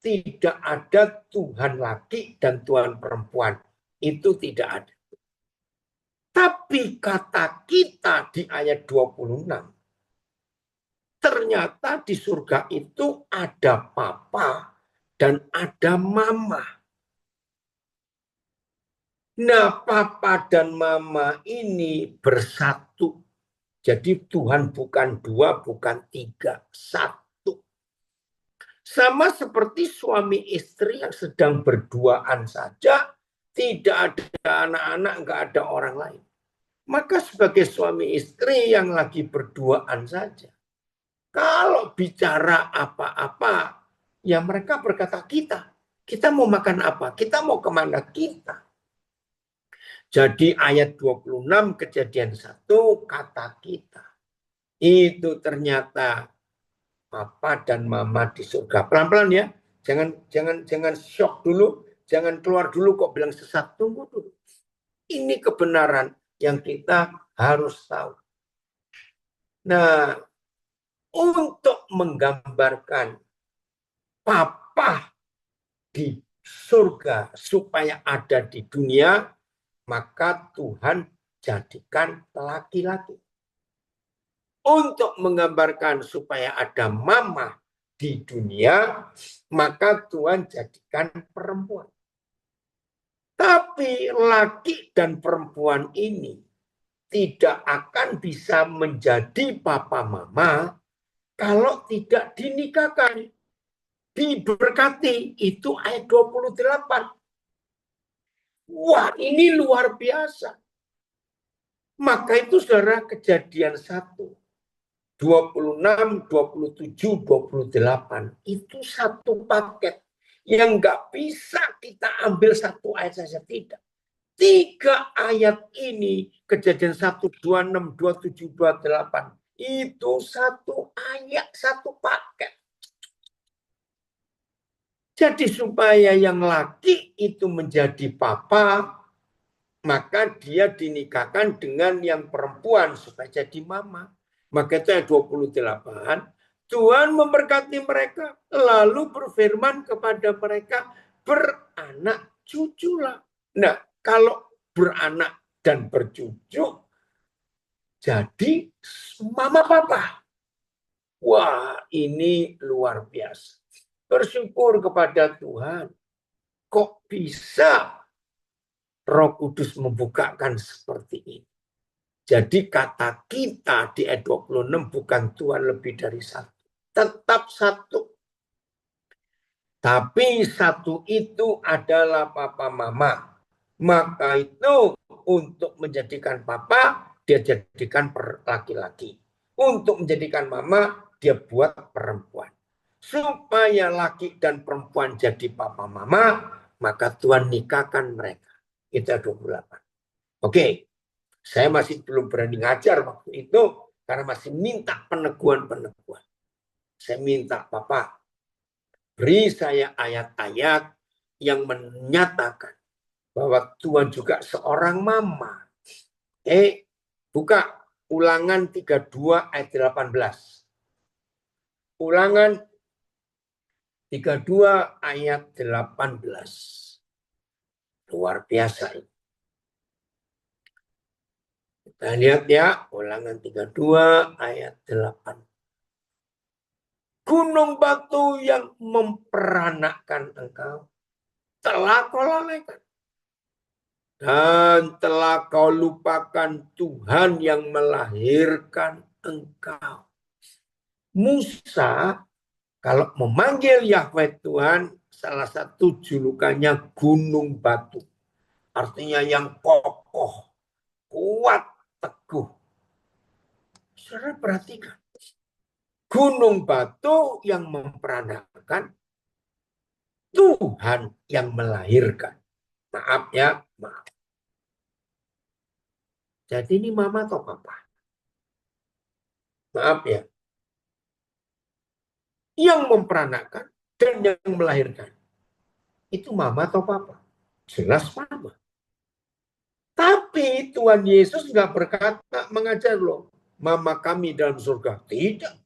tidak ada Tuhan laki dan Tuhan perempuan. Itu tidak ada. Tapi kata kita di ayat 26, ternyata di surga itu ada papa dan ada mama. Nah, papa dan mama ini bersatu. Jadi Tuhan bukan dua, bukan tiga, satu. Sama seperti suami istri yang sedang berduaan saja, tidak ada anak-anak, nggak ada orang lain. Maka sebagai suami istri yang lagi berduaan saja, kalau bicara apa-apa, ya mereka berkata kita mau makan apa, kita mau kemana kita. Jadi ayat 26 kejadian 1 kata kita. Itu ternyata papa dan mama di surga. Pelan-pelan ya. Jangan shock dulu, jangan keluar dulu kok bilang sesat. Tunggu dulu. Ini kebenaran yang kita harus tahu. Nah, untuk menggambarkan papa di surga supaya ada di dunia, maka Tuhan jadikan laki-laki. Untuk menggambarkan supaya ada mama di dunia, maka Tuhan jadikan perempuan. Tapi laki dan perempuan ini tidak akan bisa menjadi papa mama kalau tidak dinikahkan. Diberkati, itu ayat 28. Wah, ini luar biasa. Maka itu saudara kejadian 1, 26, 27, 28. Itu satu paket yang nggak bisa kita ambil satu ayat saja, tidak. 3 ayat ini, kejadian 1, 26, 27, 28. Itu satu ayat, satu paket. Jadi supaya yang laki itu menjadi papa, maka dia dinikahkan dengan yang perempuan supaya jadi mama. Maka itu ayat 28, Tuhan memberkati mereka, lalu berfirman kepada mereka, beranak cuculah. Nah, kalau beranak dan bercucu, jadi mama papa. Wah, ini luar biasa. Bersyukur kepada Tuhan. Kok bisa Roh Kudus membukakan seperti ini? Jadi kata kita di ayat 26 bukan Tuhan lebih dari satu. Tetap satu. Tapi satu itu adalah papa mama. Maka itu untuk menjadikan papa, dia jadikan laki-laki. Untuk menjadikan mama, dia buat perempuan. Supaya laki dan perempuan jadi papa mama, maka Tuhan nikahkan mereka. Itu 28. Oke, saya masih belum berani ngajar waktu itu karena masih minta peneguhan-peneguhan. Saya minta, Papa, beri saya ayat-ayat yang menyatakan bahwa Tuhan juga seorang mama. Buka Ulangan 32 ayat 18. Ulangan 32 ayat 18. Luar biasa ini. Kita lihat ya, Ulangan 32 ayat 8. Gunung batu yang memperanakkan engkau telah kau lalaikan. Dan telah kau lupakan Tuhan yang melahirkan engkau. Musa kalau memanggil Yahweh Tuhan, salah satu julukannya gunung batu. Artinya yang kokoh, kuat, teguh. Saudara perhatikan. Gunung batu yang memperanakkan, Tuhan yang melahirkan. Maaf ya, maaf. Jadi ini mama atau papa? Maaf ya. Yang memperanakkan dan yang melahirkan. Itu mama atau papa? Jelas mama. Tapi Tuhan Yesus nggak berkata mengajar loh, mama kami dalam surga. Tidak.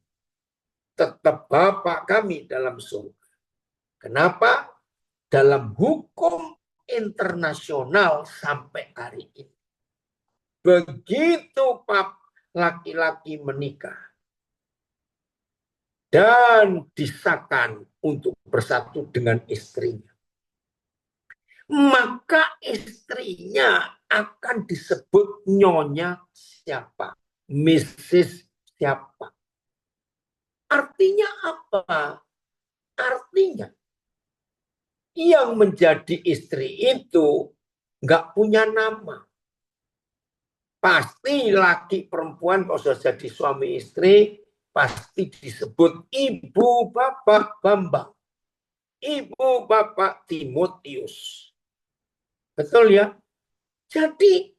tetap Bapa kami dalam surga. Kenapa? Dalam hukum internasional sampai hari ini, begitu laki-laki menikah dan disahkan untuk bersatu dengan istrinya, maka istrinya akan disebut nyonya siapa, Mrs. siapa. Artinya apa? Artinya yang menjadi istri itu nggak punya nama. Pasti laki perempuan kalau sudah jadi suami istri pasti disebut ibu bapak Bambang, ibu bapak Timotius. Betul ya? Jadi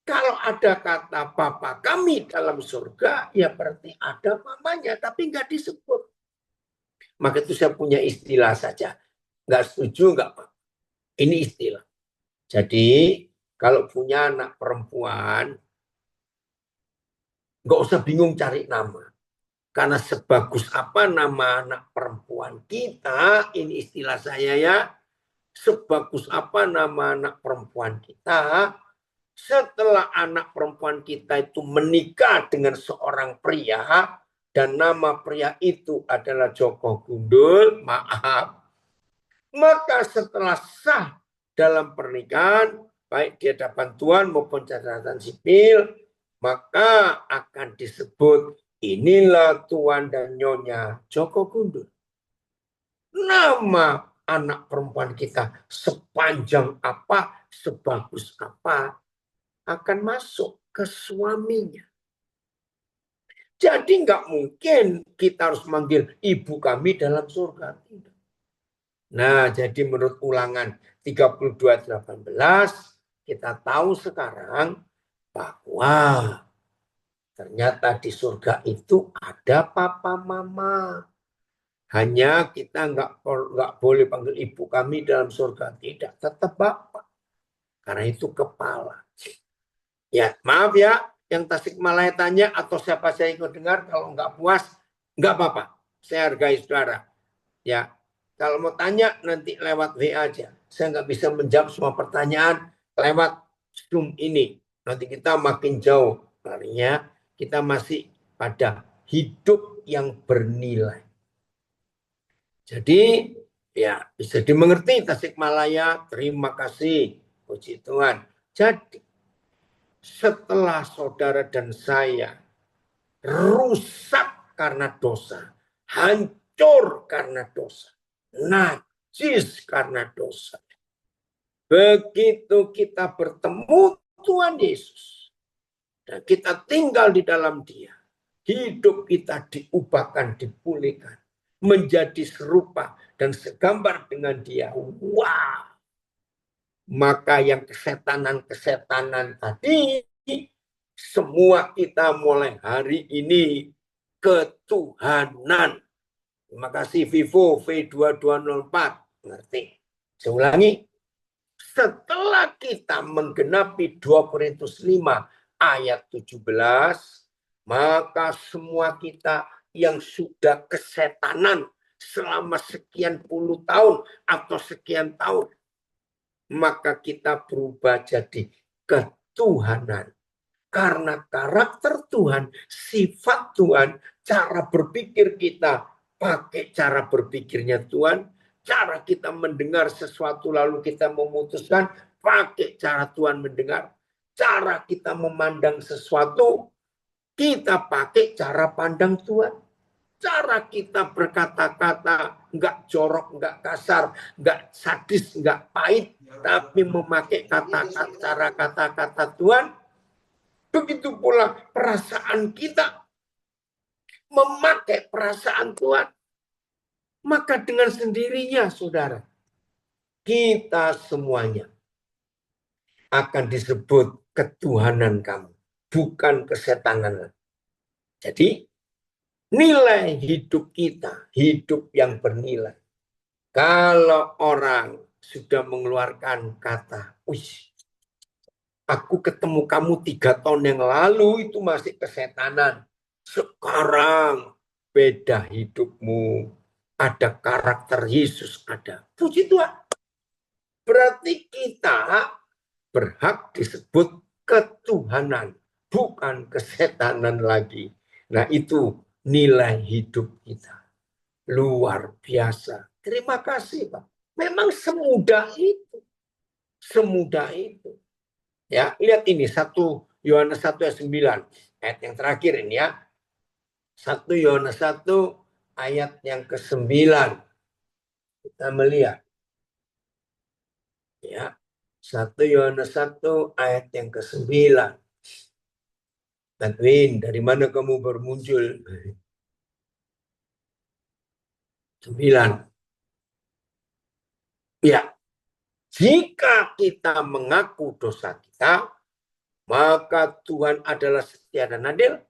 kalau ada kata Bapa kami dalam surga, ya berarti ada mamanya, tapi nggak disebut. Maka itu saya punya istilah saja. Nggak setuju, nggak apa. Ini istilah. Jadi kalau punya anak perempuan, nggak usah bingung cari nama. Karena sebagus apa nama anak perempuan kita, ini istilah saya ya, sebagus apa nama anak perempuan kita, setelah anak perempuan kita itu menikah dengan seorang pria, dan nama pria itu adalah Joko Gundul, maaf, maka setelah sah dalam pernikahan, baik dia dapat bantuan maupun catatan sipil, maka akan disebut inilah Tuan dan Nyonya Joko Gundul. Nama anak perempuan kita sepanjang apa, sebagus apa, akan masuk ke suaminya. Jadi nggak mungkin kita harus manggil ibu kami dalam surga. Nah, jadi menurut ulangan 32:18, kita tahu sekarang bahwa ternyata di surga itu ada papa mama. Hanya kita nggak boleh panggil ibu kami dalam surga. Tidak, tetap bapak. Karena itu kepala. Ya, maaf ya, yang Tasikmalaya tanya atau siapa saya ikut dengar, kalau nggak puas, nggak apa-apa. Saya hargai saudara. Ya, kalau mau tanya nanti lewat WA aja. Saya nggak bisa menjawab semua pertanyaan lewat Zoom ini. Nanti kita makin jauh. Artinya kita masih pada hidup yang bernilai. Jadi ya bisa dimengerti Tasikmalaya. Terima kasih, puji Tuhan. Jadi setelah saudara dan saya rusak karena dosa, hancur karena dosa, najis karena dosa, begitu kita bertemu Tuhan Yesus dan kita tinggal di dalam Dia, hidup kita diubahkan, dipulihkan, menjadi serupa dan segambar dengan Dia. Wah, maka yang kesetanan-kesetanan tadi, semua kita mulai hari ini ketuhanan. Terima kasih Vivo V2204. Ngerti? Saya ulangi. Setelah kita menggenapi 2 Korintus 5 ayat 17, maka semua kita yang sudah kesetanan selama sekian puluh tahun atau sekian tahun, maka kita berubah jadi ketuhanan. Karena karakter Tuhan, sifat Tuhan, cara berpikir kita pakai cara berpikirnya Tuhan, cara kita mendengar sesuatu lalu kita memutuskan pakai cara Tuhan mendengar, cara kita memandang sesuatu kita pakai cara pandang Tuhan. Cara kita berkata-kata nggak jorok, nggak kasar, nggak sadis, nggak pahit, tapi memakai cara kata-kata Tuhan. Begitu pula perasaan kita memakai perasaan Tuhan. Maka dengan sendirinya, saudara, kita semuanya akan disebut ketuhanan kamu, bukan kesetanan. Jadi nilai hidup kita, hidup yang bernilai. Kalau orang sudah mengeluarkan kata, wih, aku ketemu kamu 3 tahun yang lalu itu masih kesetanan. Sekarang beda hidupmu, ada karakter Yesus ada. Puji Tuhan. Berarti kita berhak disebut ketuhanan, bukan kesetanan lagi. Nah, itu nilai hidup kita. Luar biasa. Terima kasih, Pak. Memang semudah itu. Semudah itu. Ya, lihat ini 1 Yohanes 1 ayat 9. Ayat yang terakhir ini ya. 1 Yohanes 1 ayat yang ke-9. Kita melihat. Ya. 1 Yohanes 1 ayat yang ke-9. Edwin, dari mana kamu bermuncul? 9. Ya. Jika kita mengaku dosa kita, maka Tuhan adalah setia dan adil,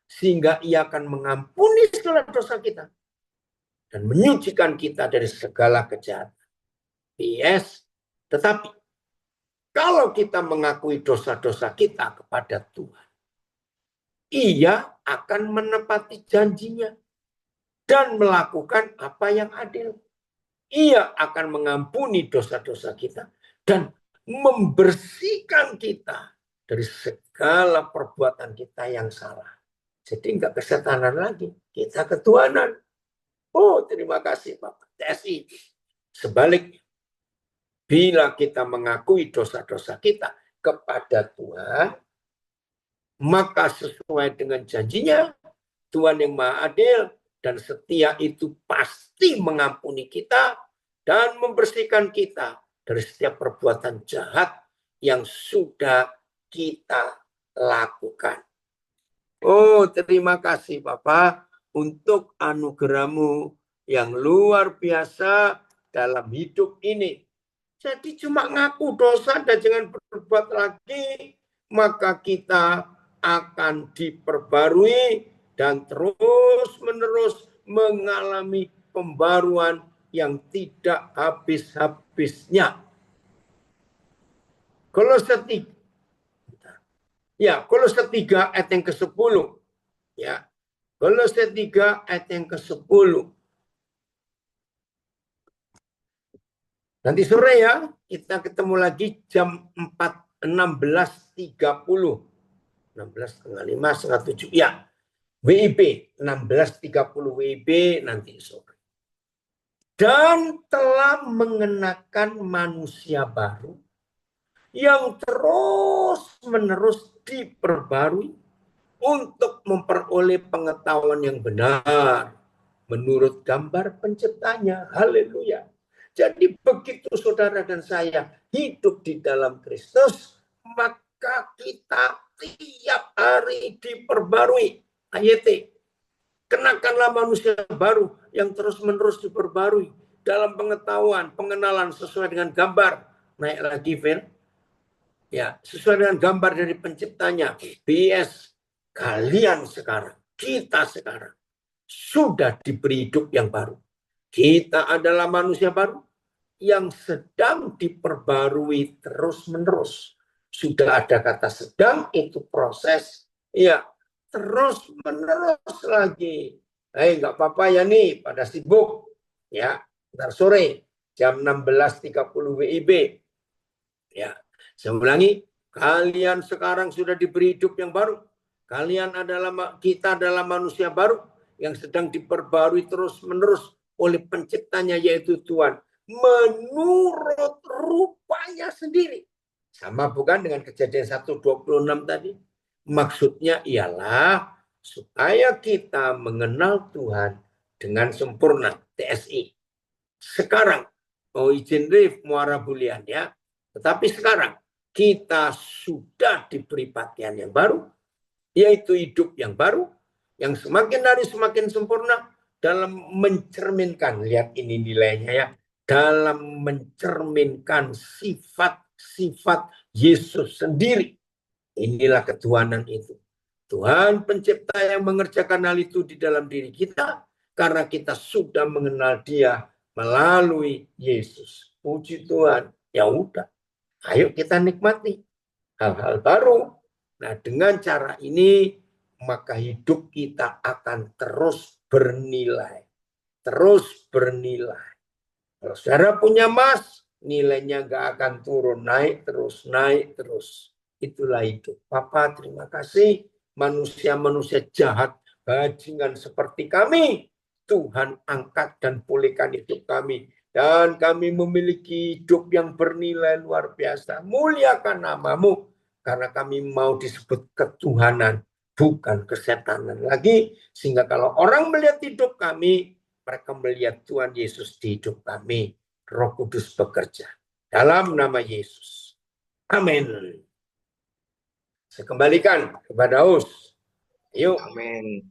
sehingga Ia akan mengampuni segala dosa kita dan menyucikan kita dari segala kejahatan. PS, tetapi kalau kita mengakui dosa-dosa kita kepada Tuhan, Ia akan menepati janjinya dan melakukan apa yang adil. Ia akan mengampuni dosa-dosa kita dan membersihkan kita dari segala perbuatan kita yang salah. Jadi enggak kesetanan lagi, kita ketuhanan. Oh, terima kasih Bapak TSI. Sebaliknya, bila kita mengakui dosa-dosa kita kepada Tuhan, maka sesuai dengan janjinya, Tuhan yang Maha Adil dan setia itu pasti mengampuni kita dan membersihkan kita dari setiap perbuatan jahat yang sudah kita lakukan. Oh, terima kasih Bapak untuk anugerah-Mu yang luar biasa dalam hidup ini. Jadi cuma ngaku dosa dan jangan berbuat lagi, maka kita akan diperbarui dan terus-menerus mengalami pembaruan yang tidak habis-habisnya. Kolose 3. Ya, Kolose 3 ayat yang ke-10. Ya. Kolose 3 ayat yang ke-10. Nanti sore ya, kita ketemu lagi jam 16.30. 16.30, setengah 7. Ya, WIB 16.30 WIB nanti sore. Dan telah mengenakan manusia baru yang terus-menerus diperbarui untuk memperoleh pengetahuan yang benar menurut gambar penciptanya. Haleluya. Jadi begitu saudara dan saya hidup di dalam Kristus, maka kita tiap hari diperbarui. Ayat, kenakanlah manusia baru yang terus-menerus diperbarui dalam pengetahuan, pengenalan sesuai dengan gambar. Naik lagi, Phil. Ya, sesuai dengan gambar dari penciptanya. BS, kalian sekarang, kita sekarang sudah diberi hidup yang baru. Kita adalah manusia baru yang sedang diperbarui terus-menerus. Sudah ada kata sedang, itu proses. Ya, terus-menerus lagi. Nggak apa-apa ya nih, pada sibuk. Ya, ntar sore, jam 16.30 WIB. Ya, saya ulangi, kalian sekarang sudah diberi hidup yang baru. Kita adalah manusia baru yang sedang diperbarui terus-menerus oleh penciptanya yaitu Tuhan menurut rupanya sendiri. Sama bukan dengan Kejadian 1:26 tadi? Maksudnya ialah supaya kita mengenal Tuhan dengan sempurna. TSI. Sekarang, izin Rif Muara Bulian ya. Tetapi sekarang kita sudah diberi pakaian yang baru, yaitu hidup yang baru, yang semakin hari semakin sempurna dalam mencerminkan, lihat ini nilainya ya, dalam mencerminkan sifat-sifat Yesus sendiri. Inilah ketuhanan itu. Tuhan pencipta yang mengerjakan hal itu di dalam diri kita, karena kita sudah mengenal Dia melalui Yesus. Puji Tuhan. Ya udah, ayo kita nikmati hal-hal baru. Nah, dengan cara ini, maka hidup kita akan terus bernilai. Terus bernilai. Kalau saudara punya emas, nilainya nggak akan turun. Naik terus, naik terus. Itulah hidup. Papa, terima kasih. Manusia-manusia jahat, bajingan seperti kami, Tuhan angkat dan pulihkan hidup kami. Dan kami memiliki hidup yang bernilai luar biasa. Muliakan namamu. Karena kami mau disebut ketuhanan, bukan kesetanan lagi. Sehingga kalau orang melihat hidup kami, mereka melihat Tuhan Yesus di hidup kami. Roh Kudus bekerja. Dalam nama Yesus. Amin. Saya kembalikan kepada Us. Yuk. Amin.